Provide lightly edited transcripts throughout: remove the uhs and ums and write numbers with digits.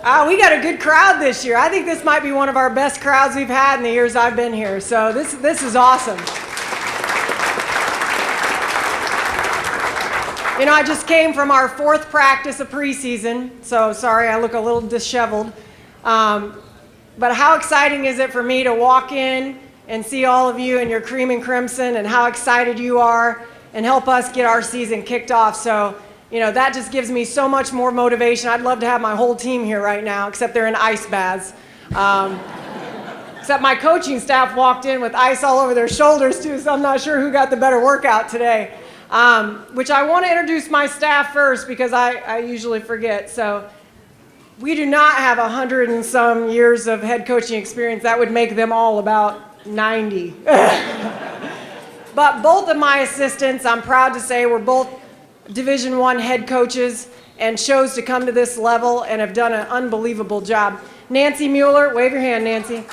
We got a good crowd this year. I think this might be one of our best crowds we've had in the years I've been here. So this is awesome. You know, I just came from our 4th practice of preseason, so sorry I look a little disheveled. But how exciting is it for me to walk in and see all of you in your cream and crimson and how excited you are and help us get our season kicked off. So, you know, that just gives me so much more motivation. I'd love to have my whole team here right now, except they're in ice baths. Except my coaching staff walked in with ice all over their shoulders too, so I'm not sure who got the better workout today. Which I want to introduce my staff first because I usually forget. So we do not have 100 and some years of head coaching experience. That would make them all about 90. But both of my assistants, I'm proud to say, were both Division I head coaches and chose to come to this level and have done an unbelievable job. Nancy Mueller, wave your hand, Nancy.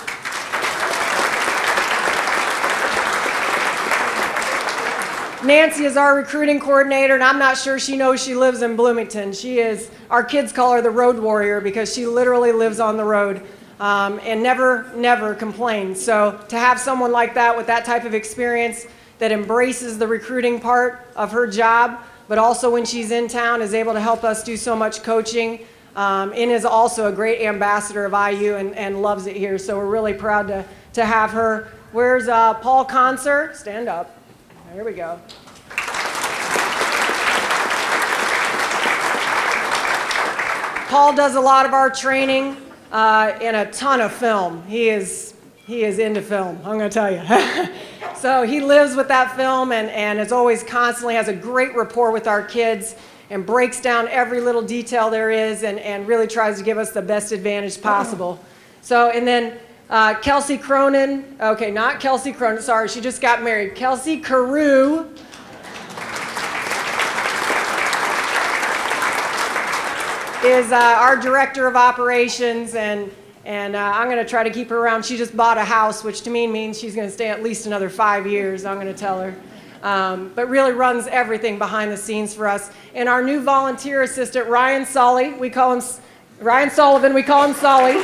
Nancy is our recruiting coordinator, and I'm not sure she knows she lives in Bloomington. She is, our kids call her the road warrior because she literally lives on the road and never complains. So to have someone like that with that type of experience that embraces the recruiting part of her job, but also when she's in town is able to help us do so much coaching, and is also a great ambassador of IU and loves it here. So we're really proud to have her. Where's Paul Concert? Stand up. Here we go. Paul does a lot of our training and a ton of film. He is into film, I'm going to tell you. So he lives with that film and is always constantly has a great rapport with our kids and breaks down every little detail there is and really tries to give us the best advantage possible. So, and then Kelsey Cronin, okay, not Kelsey Cronin, sorry, she just got married. Kelsey Carew is our director of operations, and I'm going to try to keep her around. She just bought a house, which to me means she's going to stay at least another 5 years, I'm going to tell her. But really runs everything behind the scenes for us. And our new volunteer assistant, Ryan Sully, we call him Ryan Sullivan, we call him Sully.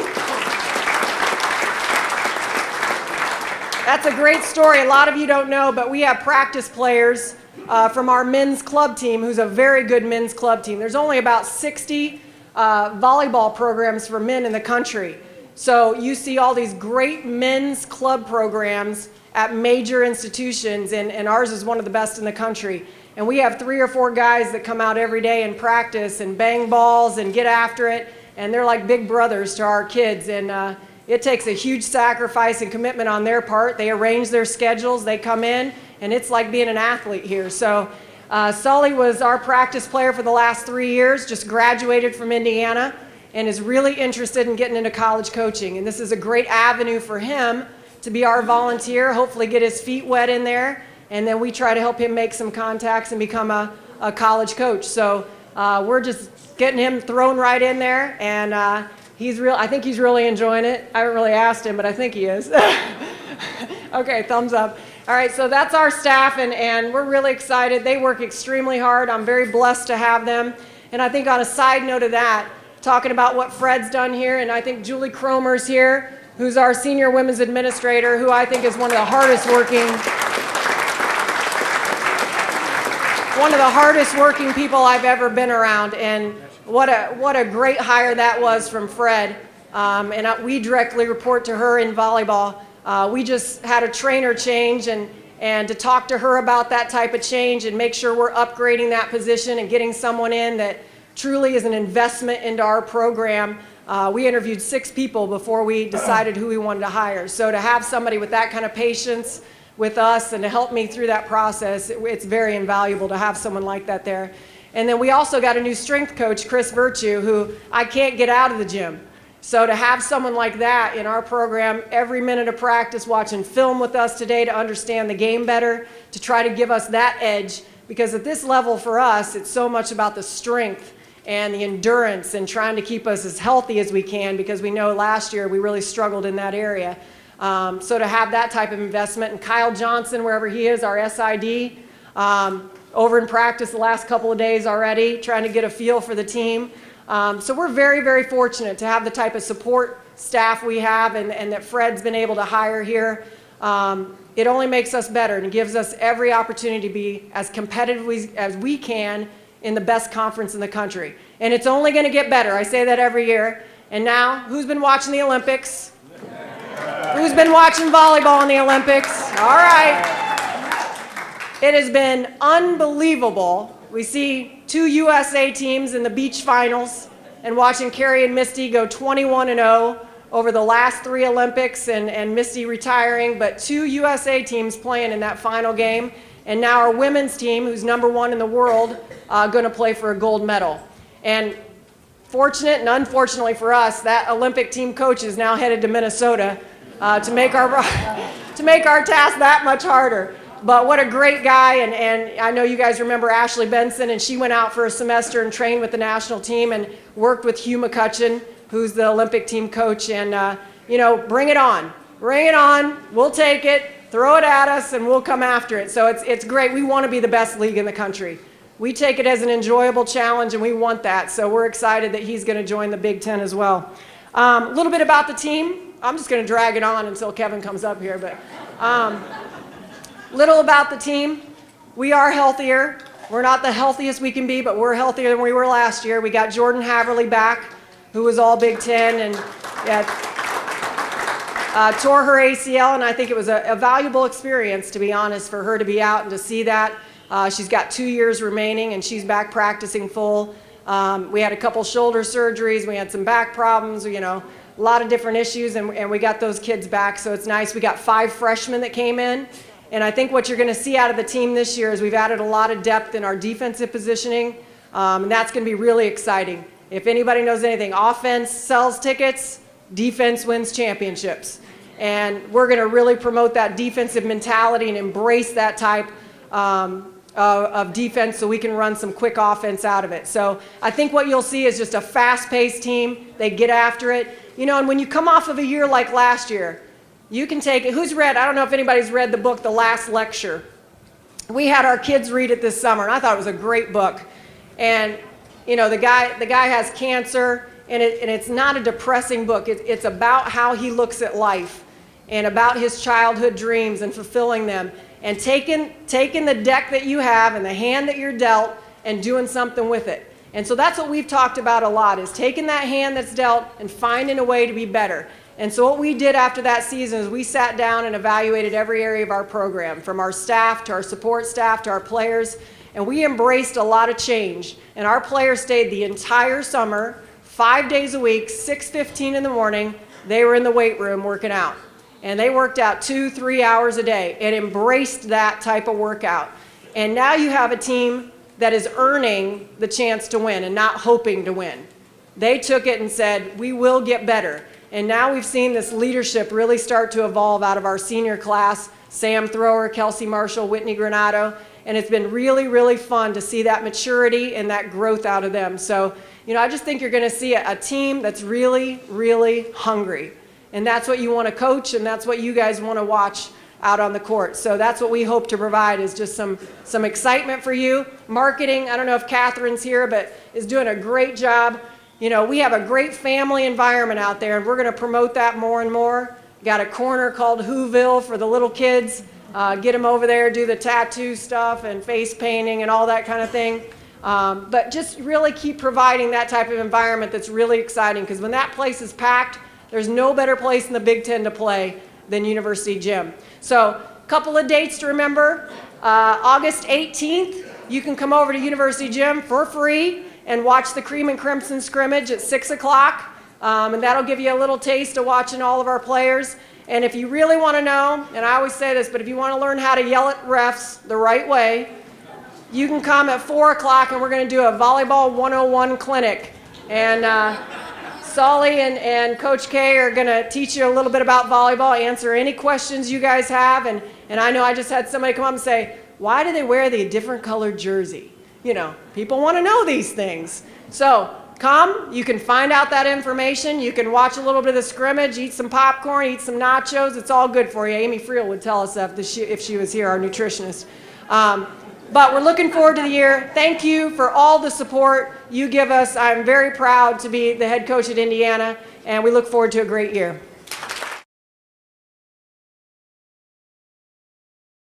That's a great story. A lot of you don't know, but we have practice players from our men's club team, who's a very good men's club team. There's only about 60 volleyball programs for men in the country. So you see all these great men's club programs at major institutions, and ours is one of the best in the country. And we have 3 or 4 guys that come out every day and practice and bang balls and get after it, and they're like big brothers to our kids. And it takes a huge sacrifice and commitment on their part. They arrange their schedules, they come in, and it's like being an athlete here. So Sully was our practice player for the last 3 years, just graduated from Indiana, and is really interested in getting into college coaching. And this is a great avenue for him to be our volunteer, hopefully get his feet wet in there, and then we try to help him make some contacts and become a college coach. So we're just getting him thrown right in there, and I think he's really enjoying it. I haven't really asked him, but I think he is. Okay, thumbs up. All right, so that's our staff, and we're really excited. They work extremely hard. I'm very blessed to have them. And I think on a side note of that, talking about what Fred's done here, and I think Julie Cromer's here, who's our senior women's administrator, who I think is one of the hardest working people I've ever been around. And what a great hire that was from Fred. And we directly report to her in volleyball. We just had a trainer change, and to talk to her about that type of change and make sure we're upgrading that position and getting someone in that truly is an investment into our program. We interviewed 6 people before we decided who we wanted to hire. So to have somebody with that kind of patience with us and to help me through that process, it's very invaluable to have someone like that there. And then we also got a new strength coach, Chris Virtue, who I can't get out of the gym. So to have someone like that in our program, every minute of practice, watching film with us today to understand the game better, to try to give us that edge, because at this level for us, it's so much about the strength and the endurance and trying to keep us as healthy as we can, because we know last year we really struggled in that area. So to have that type of investment, and Kyle Johnson, wherever he is, our SID, over in practice the last couple of days already, trying to get a feel for the team. So we're very, very fortunate to have the type of support staff we have and that Fred's been able to hire here. It only makes us better and gives us every opportunity to be as competitive as we can in the best conference in the country. And it's only going to get better. I say that every year. And now, who's been watching the Olympics? Who's been watching volleyball in the Olympics? All right. It has been unbelievable. We see 2 USA teams in the beach finals and watching Carrie and Misty go 21-0 over the last 3 Olympics and Misty retiring, but 2 USA teams playing in that final game. And now our women's team, who's #1 in the world, going to play for a gold medal. And fortunate and unfortunately for us, that Olympic team coach is now headed to Minnesota to make our task that much harder. But what a great guy, and I know you guys remember Ashley Benson, and she went out for a semester and trained with the national team and worked with Hugh McCutcheon, who's the Olympic team coach, and bring it on. Bring it on, we'll take it, throw it at us, and we'll come after it. So it's great. We want to be the best league in the country. We take it as an enjoyable challenge, and we want that. So we're excited that he's going to join the Big Ten as well. A little bit about the team. I'm just going to drag it on until Kevin comes up here. But little about the team. We are healthier. We're not the healthiest we can be, but we're healthier than we were last year. We got Jordan Haverly back, who was all Big Ten and tore her ACL, and I think it was a valuable experience, to be honest, for her to be out and to see that. She's got 2 years remaining, and she's back practicing full. We had a couple shoulder surgeries. We had some back problems, a lot of different issues, and we got those kids back, so it's nice. We got 5 freshmen that came in, and I think what you're going to see out of the team this year is we've added a lot of depth in our defensive positioning, and that's going to be really exciting. If anybody knows anything, offense sells tickets, defense wins championships. And we're going to really promote that defensive mentality and embrace that type of defense so we can run some quick offense out of it. So I think what you'll see is just a fast-paced team. They get after it. And when you come off of a year like last year, you can take it. Who's read, I don't know if anybody's read the book, The Last Lecture. We had our kids read it this summer, and I thought it was a great book. And, the guy has cancer, and it's not a depressing book. It's about how he looks at life and about his childhood dreams and fulfilling them. And taking the deck that you have and the hand that you're dealt and doing something with it. And so that's what we've talked about a lot, is taking that hand that's dealt and finding a way to be better. And so what we did after that season is we sat down and evaluated every area of our program, from our staff to our support staff to our players, and we embraced a lot of change. And our players stayed the entire summer, 5 days a week, 6:15 in the morning, they were in the weight room working out. And they worked out 2-3 hours a day and embraced that type of workout. And now you have a team that is earning the chance to win and not hoping to win. They took it and said, we will get better. And now we've seen this leadership really start to evolve out of our senior class, Sam Thrower, Kelsey Marshall, Whitney Granado. And it's been really, really fun to see that maturity and that growth out of them. So, I just think you're going to see a team that's really, really hungry. And that's what you want to coach, and that's what you guys want to watch out on the court. So that's what we hope to provide, is just some excitement for you. Marketing, I don't know if Catherine's here, but is doing a great job. We have a great family environment out there, and we're going to promote that more and more. Got a corner called Whoville for the little kids. Get them over there, do the tattoo stuff and face painting and all that kind of thing. But just really keep providing that type of environment that's really exciting, because when that place is packed, there's no better place in the Big Ten to play than University Gym. So a couple of dates to remember. August 18th, you can come over to University Gym for free and watch the Cream and Crimson scrimmage at 6 o'clock. And that'll give you a little taste of watching all of our players. And if you really want to know, and I always say this, but if you want to learn how to yell at refs the right way, you can come at 4 o'clock, and we're going to do a Volleyball 101 clinic. And Solly and Coach K are going to teach you a little bit about volleyball, answer any questions you guys have. And I know I just had somebody come up and say, why do they wear the different colored jersey? People want to know these things. So come, you can find out that information. You can watch a little bit of the scrimmage, eat some popcorn, eat some nachos. It's all good for you. Amy Friel would tell us that if she was here, our nutritionist. But we're looking forward to the year. Thank you for all the support you give us. I'm very proud to be the head coach at Indiana, and we look forward to a great year.